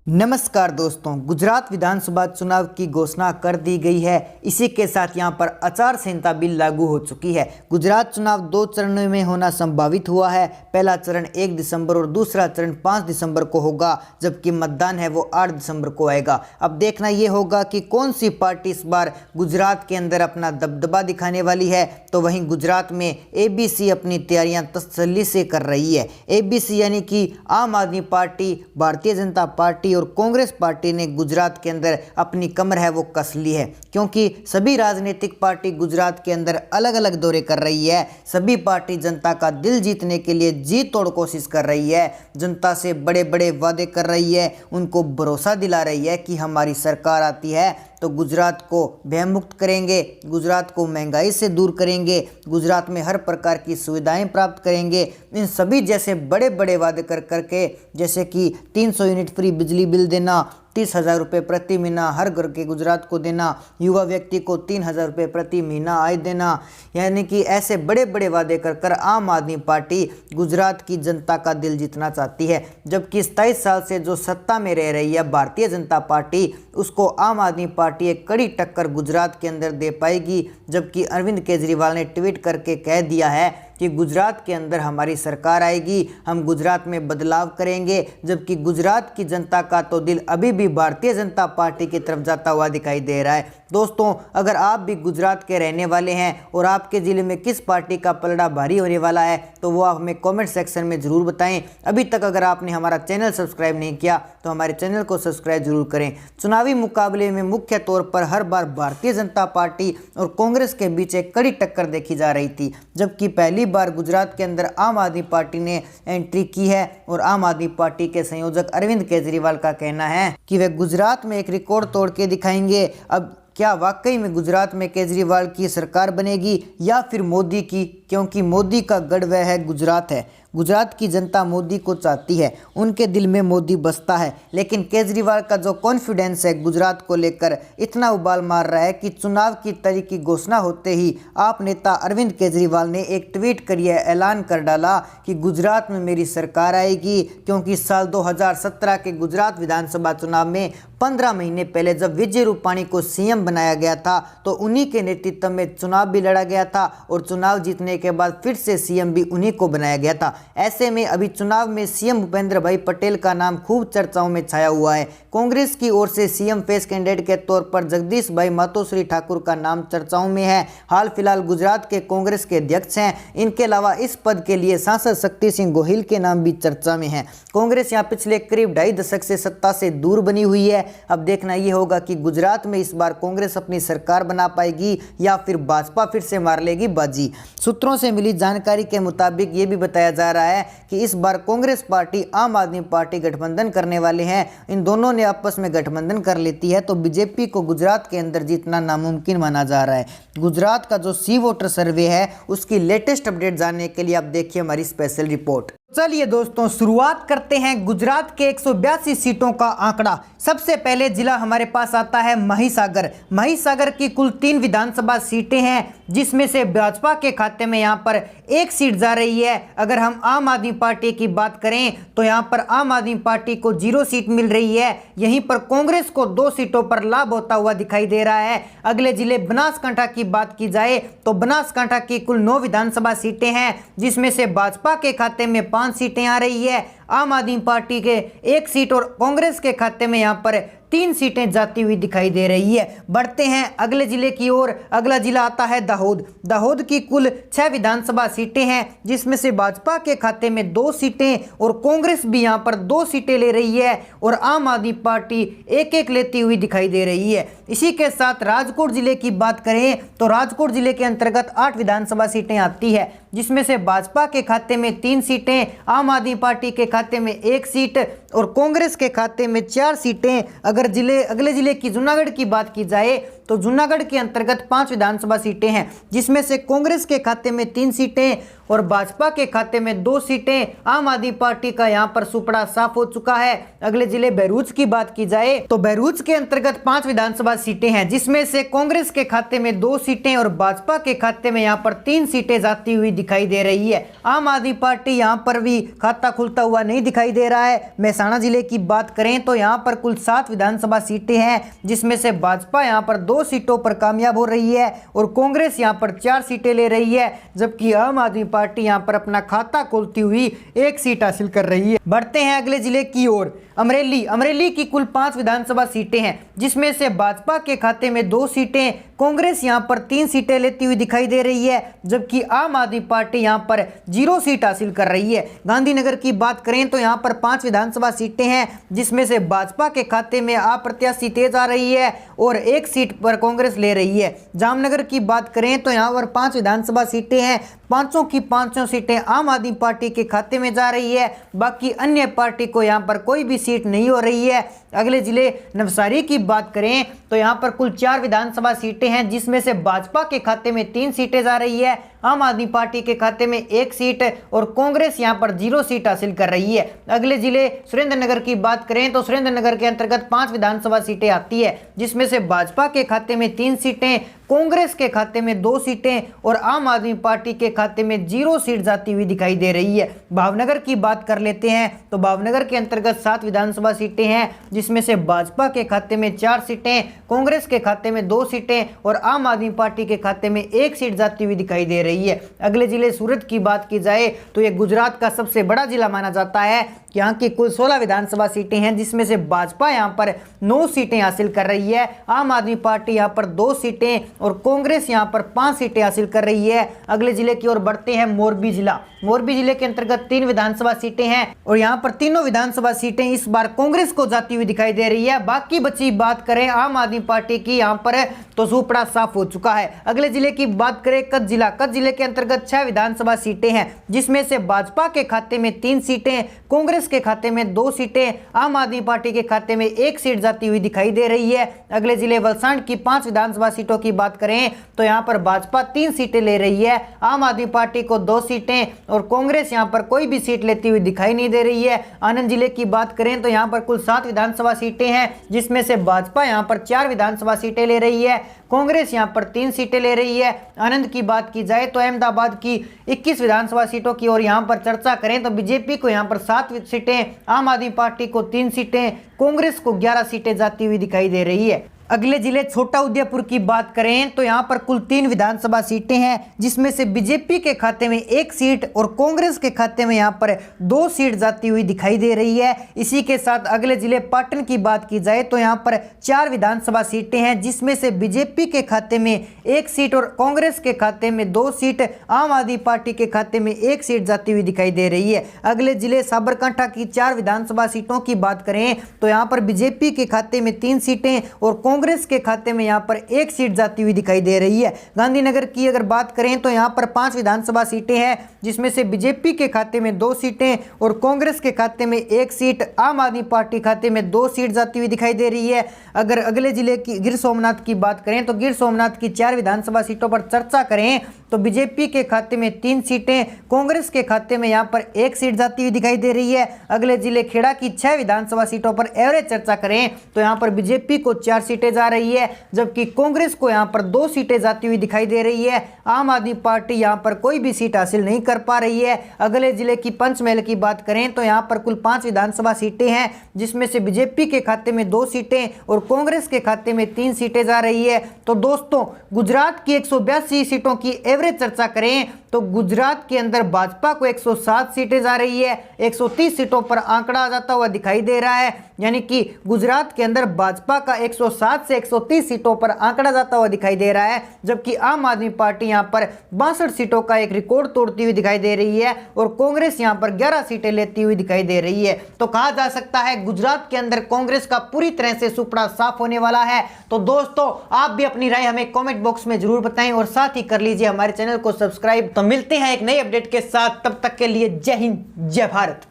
नमस्कार दोस्तों, गुजरात विधानसभा चुनाव की घोषणा कर दी गई है। इसी के साथ यहां पर आचार संहिता बिल लागू हो चुकी है। गुजरात चुनाव 2 चरणों में होना संभावित हुआ है। पहला चरण 1 दिसंबर और दूसरा चरण 5 दिसंबर को होगा, जबकि मतदान है वो 8 दिसंबर को आएगा। अब देखना ये होगा कि कौन सी पार्टी इस बार गुजरात के अंदर अपना दबदबा दिखाने वाली है। तो वहीं गुजरात में एबीसी अपनी तैयारियां तसल्ली से कर रही है। एबीसी यानी कि आम आदमी पार्टी, भारतीय जनता पार्टी और कांग्रेस पार्टी ने गुजरात के अंदर अपनी कमर है वो कस ली है, क्योंकि सभी राजनीतिक पार्टी गुजरात के अंदर अलग अलग दौरे कर रही है। सभी पार्टी जनता का दिल जीतने के लिए जी तोड़ कोशिश कर रही है, जनता से बड़े बड़े वादे कर रही है, उनको भरोसा दिला रही है कि हमारी सरकार आती है तो गुजरात को भयमुक्त करेंगे, गुजरात को महंगाई से दूर करेंगे, गुजरात में हर प्रकार की सुविधाएं प्राप्त करेंगे। इन सभी जैसे बड़े बड़े वादे कर करके, जैसे कि 300 यूनिट फ्री बिजली बिल देना, 30,000 रुपये प्रति महीना हर घर के गुजरात को देना, युवा व्यक्ति को 3,000 रुपये प्रति महीना आय देना, यानी कि ऐसे बड़े बड़े वादे कर कर आम आदमी पार्टी गुजरात की जनता का दिल जीतना चाहती है। जबकि 27 साल से जो सत्ता में रह रही है भारतीय जनता पार्टी, उसको आम आदमी पार्टी एक कड़ी टक्कर गुजरात के अंदर दे पाएगी। जबकि अरविंद केजरीवाल ने ट्वीट करके कह दिया है कि गुजरात के अंदर हमारी सरकार आएगी, हम गुजरात में बदलाव करेंगे। जबकि गुजरात की जनता का तो दिल अभी भी भारतीय जनता पार्टी की तरफ जाता हुआ दिखाई दे रहा है। दोस्तों, अगर आप भी गुजरात के रहने वाले हैं और आपके ज़िले में किस पार्टी का पलड़ा भारी होने वाला है, तो वो आप हमें कमेंट सेक्शन में ज़रूर बताएं। अभी तक अगर आपने हमारा चैनल सब्सक्राइब नहीं किया तो हमारे चैनल को सब्सक्राइब जरूर करें। चुनावी मुकाबले में मुख्य तौर पर हर बार भारतीय जनता पार्टी और कांग्रेस के बीच एक कड़ी टक्कर देखी जा रही थी, जबकि पहली बार गुजरात के अंदर आम आदमी पार्टी ने एंट्री की है। और आम आदमी पार्टी के संयोजक अरविंद केजरीवाल का कहना है कि वे गुजरात में एक रिकॉर्ड तोड़ के दिखाएंगे। अब क्या वाकई में गुजरात में केजरीवाल की सरकार बनेगी या फिर मोदी की, क्योंकि मोदी का गढ़ वह है गुजरात है। गुजरात की जनता मोदी को चाहती है, उनके दिल में मोदी बसता है। लेकिन केजरीवाल का जो कॉन्फिडेंस है गुजरात को लेकर इतना उबाल मार रहा है कि चुनाव की तारीख की घोषणा होते ही आप नेता अरविंद केजरीवाल ने एक ट्वीट कर यह ऐलान कर डाला कि गुजरात में मेरी सरकार आएगी। क्योंकि साल 2017 के गुजरात विधानसभा चुनाव में 15 महीने पहले जब विजय रूपाणी को सीएम बनाया गया था, तो उन्हीं के नेतृत्व में चुनाव भी लड़ा गया था और चुनाव जीतने के बाद फिर से सीएम भी उन्हीं को बनाया गया था। ऐसे में अभी चुनाव में सीएम भूपेंद्र भाई पटेल का नाम खूब चर्चाओं में छाया हुआ है। कांग्रेस की ओर से सीएम फेस कैंडिडेट के तौर पर जगदीश भाई मातोश्री ठाकुर का नाम चर्चाओं में है। हाल फिलहाल गुजरात के कांग्रेस के अध्यक्ष हैं। इनके अलावा इस पद के लिए सांसद शक्ति सिंह गोहिल के नाम भी चर्चा में है। कांग्रेस यहाँ पिछले करीब 2.5 दशक से सत्ता से दूर बनी हुई है। अब देखना यह होगा कि गुजरात में इस बार कांग्रेस अपनी सरकार बना पाएगी या फिर भाजपा फिर से मार लेगी बाजी। सूत्रों से मिली जानकारी के मुताबिक ये भी बताया जा रहा है कि इस बार कांग्रेस पार्टी आम आदमी पार्टी गठबंधन करने वाले हैं। इन दोनों ने आपस में गठबंधन कर लेती है तो बीजेपी को गुजरात के अंदर जीतना नामुमकिन माना जा रहा है। गुजरात का जो सी वोटर सर्वे है उसकी लेटेस्ट अपडेट जानने के लिए आप देखिए हमारी स्पेशल रिपोर्ट। चलिए दोस्तों, शुरुआत करते हैं गुजरात के 182 सीटों का आंकड़ा। सबसे पहले जिला हमारे पास आता है महिसागर। महिसागर की कुल 3 विधानसभा सीटें हैं, जिसमें से भाजपा के खाते में यहां पर 1 सीट जा रही है। अगर हम आम आदमी पार्टी की बात करें तो यहां पर आम आदमी पार्टी को 0 सीट मिल रही है। यहीं पर कांग्रेस को 2 सीटों पर लाभ होता हुआ दिखाई दे रहा है। अगले जिले बनासकांठा की बात की जाए तो बनासकांठा की कुल 9 विधानसभा सीटें हैं, जिसमें से भाजपा के खाते में 5 सीटें आ रही है, आम आदमी पार्टी के 1 सीट और कांग्रेस के खाते में यहां पर 3 सीटें जाती हुई दिखाई दे रही है। बढ़ते हैं अगले जिले की ओर। अगला जिला आता है दाहोद। दाहोद की कुल 6 विधानसभा सीटें हैं, जिसमें से भाजपा के खाते में 2 सीटें और कांग्रेस भी यहां पर 2 सीटें ले रही है और आम आदमी पार्टी 1-1 लेती हुई दिखाई दे रही है। इसी के साथ राजकोट जिले की बात करें तो राजकोट जिले के अंतर्गत 8 विधानसभा सीटें आती है, जिसमें से भाजपा के खाते में 3 सीटें, आम आदमी पार्टी के खाते में 1 सीट और कांग्रेस के खाते में 4 सीटें। अगर अगले जिले की जूनागढ़ की बात की जाए तो जूनागढ़ के अंतर्गत 5 विधानसभा सीटें हैं, जिसमें से कांग्रेस के खाते में 3 सीटें और भाजपा के खाते में 2 सीटें। आम आदमी पार्टी का यहां पर सुपड़ा साफ हो चुका है। अगले जिले बहरूच की बात की जाए तो बहरूच के अंतर्गत 5 विधानसभा सीटें हैं, जिसमें से कांग्रेस के खाते में 2 सीटें और भाजपा के खाते में यहां पर 3 सीटें जाती हुई दिखाई दे रही है। आम आदमी पार्टी यहां पर भी खाता खुलता हुआ नहीं दिखाई दे रहा है। मेहसाणा जिले की बात करें तो यहां पर कुल 7 विधानसभा सीटें हैं, जिसमें से भाजपा यहां पर 2 सीटों पर कामयाब हो रही है और कांग्रेस यहां पर 4 सीटें ले रही है, जबकि आम आदमी पार्टी यहां पर अपना खाता खोलती हुई 1 सीट हासिल कर रही है। बढ़ते हैं अगले जिले की ओर। अमरेली की कुल 5 विधानसभा सीटें हैं, जिसमें से भाजपा के खाते में 2 सीटें, कांग्रेस यहां पर 3 सीटें लेती हुई दिखाई दे रही है, जबकि आम आदमी पार्टी यहां पर 0 सीट हासिल कर रही है। गांधीनगर की बात करें तो यहां पर 5 विधानसभा सीटें हैं, जिसमें से भाजपा के खाते में अप्रत्याशी तेज आ रही है और 1 सीट पर कांग्रेस ले रही है। जामनगर की बात करें तो यहां पर 5 विधानसभा सीटें हैं, 5 की 5 सीटें आम आदमी पार्टी के खाते में जा रही है, बाकी अन्य पार्टी को यहां पर कोई भी सीट नहीं हो रही है। अगले जिले नवसारी की बात करें तो यहां पर कुल 4 विधानसभा सीटें हैं, जिसमें से भाजपा के खाते में 3 सीटें जा रही है, आम आदमी पार्टी के खाते में 1 सीट और कांग्रेस यहां पर 0 सीट हासिल कर रही है। अगले जिले सुरेंद्रनगर की बात करें तो सुरेंद्रनगर के अंतर्गत 5 विधानसभा सीटें आती है, जिसमें से भाजपा के खाते में 3 सीटें, कांग्रेस के खाते में 2 सीटें और आम आदमी पार्टी के खाते में 0 सीट जाती हुई दिखाई दे रही है। भावनगर की बात कर लेते हैं तो भावनगर के अंतर्गत 7 विधानसभा सीटें हैं, जिसमें से भाजपा के खाते में 4 सीटें, कांग्रेस के खाते में 2 सीटें और आम आदमी पार्टी के खाते में 1 सीट जाती हुई दिखाई दे रही है। अगले जिले सूरत की बात की जाए तो यह गुजरात का सबसे बड़ा जिला माना जाता है। यहाँ की कुल 16 विधानसभा सीटें हैं, जिसमें से भाजपा यहाँ पर 9 सीटें हासिल कर रही है, आम आदमी पार्टी यहाँ पर 2 सीटें और कांग्रेस यहाँ पर 5 सीटें हासिल कर रही है। अगले जिले की ओर बढ़ते हैं मोरबी जिला। मोरबी जिले के अंतर्गत 3 विधानसभा सीटें हैं और यहाँ पर तीनों विधानसभा सीटें इस बार कांग्रेस को जाती हुई दिखाई दे रही है। बाकी बची बात करें आम आदमी पार्टी की यहाँ पर तो सुपड़ा साफ हो चुका है। अगले जिले की बात करें कच्छ जिले के अंतर्गत 6 विधानसभा सीटें हैं, जिसमें से भाजपा के खाते में 3 सीटें, कांग्रेस के खाते में 2 सीटें, आम आदमी पार्टी के खाते में 1 सीट जाती हुई दिखाई दे रही है। अगले जिले वलसाड़ की 5 विधानसभा सीटों की बात करें तो यहाँ पर भाजपा 3 सीटें ले रही है, आम आदमी पार्टी को 2 सीटें और कांग्रेस यहाँ पर कोई भी सीट लेती हुई दिखाई नहीं दे रही है। आनंद जिले की बात करें तो यहाँ पर कुल 7 विधानसभा सीटें हैं, जिसमें से भाजपा यहाँ पर 4 विधानसभा सीटें ले रही है, कांग्रेस यहाँ पर 3 सीटें ले रही है। आनंद की बात की जाए तो अहमदाबाद की 21 विधानसभा सीटों की और यहाँ पर चर्चा करें तो बीजेपी को यहाँ पर 7 सीटें, आम आदमी पार्टी को 3 सीटें, कांग्रेस को 11 सीटें जाती हुई दिखाई दे रही है। अगले जिले छोटा उदयपुर की बात करें तो यहाँ पर कुल 3 विधानसभा सीटें हैं, जिसमें से बीजेपी के खाते में 1 सीट और कांग्रेस के खाते में यहाँ पर 2 सीट जाती हुई दिखाई दे रही है। इसी के साथ अगले जिले पाटन की बात की जाए तो यहाँ पर 4 विधानसभा सीटें हैं, जिसमें से बीजेपी के खाते में 1 सीट और कांग्रेस के खाते में 2 सीट, आम आदमी पार्टी के खाते में 1 सीट जाती हुई दिखाई दे रही है। अगले जिले साबरकांठा की 4 विधानसभा सीटों की बात करें तो यहाँ पर बीजेपी के खाते में 3 सीटें और कांग्रेस के खाते में यहां पर 1 सीट जाती हुई दिखाई दे रही है। गांधीनगर की अगर बात करें तो यहां पर 5 विधानसभा सीटें हैं, जिसमें से बीजेपी के खाते में 2 सीटें और कांग्रेस के खाते में 1 सीट, आम आदमी पार्टी खाते में 2 सीट जाती हुई दिखाई दे रही है। अगर अगले जिले की गिर सोमनाथ की बात करें तो गिर सोमनाथ की 4 विधानसभा सीटों पर चर्चा करें तो बीजेपी के खाते में 3 सीटें, कांग्रेस के खाते में यहां पर 1 सीट जाती हुई दिखाई दे रही है। अगले जिले खेड़ा की 6 विधानसभा सीटों पर एवरेज चर्चा करें तो यहां पर बीजेपी को 4 सीटें जा रही है, जबकि कांग्रेस को यहां पर 2 सीटें जाती हुई दिखाई दे रही है। आम आदमी पार्टी यहां पर कोई भी सीट हासिल नहीं कर पा रही है। अगले जिले की पंचमहल की बात करें तो यहां पर कुल 5 विधानसभा सीटें हैं, जिसमें से बीजेपी के खाते में 2 सीटें और कांग्रेस के खाते में 3 सीटें जा रही है। तो दोस्तों, गुजरात की 182 सीटों की एवरेज चर्चा करें तो गुजरात के अंदर भाजपा को 107 सीटें जा रही है, 130 सीटों पर आंकड़ा आ जाता हुआ दिखाई दे रहा है। यानी कि गुजरात के अंदर भाजपा का 107 से 130 सीटों पर आंकड़ा जाता हुआ दिखाई दे रहा है, जबकि आम आदमी पार्टी यहां पर 62 सीटों का एक रिकॉर्ड तोड़ती हुई दिखाई दे रही है और कांग्रेस यहां पर 11 सीटें लेती हुई दिखाई दे रही है। तो कहा जा सकता है गुजरात के अंदर कांग्रेस का पूरी तरह से सुपड़ा साफ होने वाला है। तो दोस्तों, आप भी अपनी राय हमें कमेंट बॉक्स में जरूर बताएं और साथ ही कर लीजिए हमारे चैनल को सब्सक्राइब। तो मिलते हैं एक नई अपडेट के साथ, तब तक के लिए जय हिंद, जय भारत।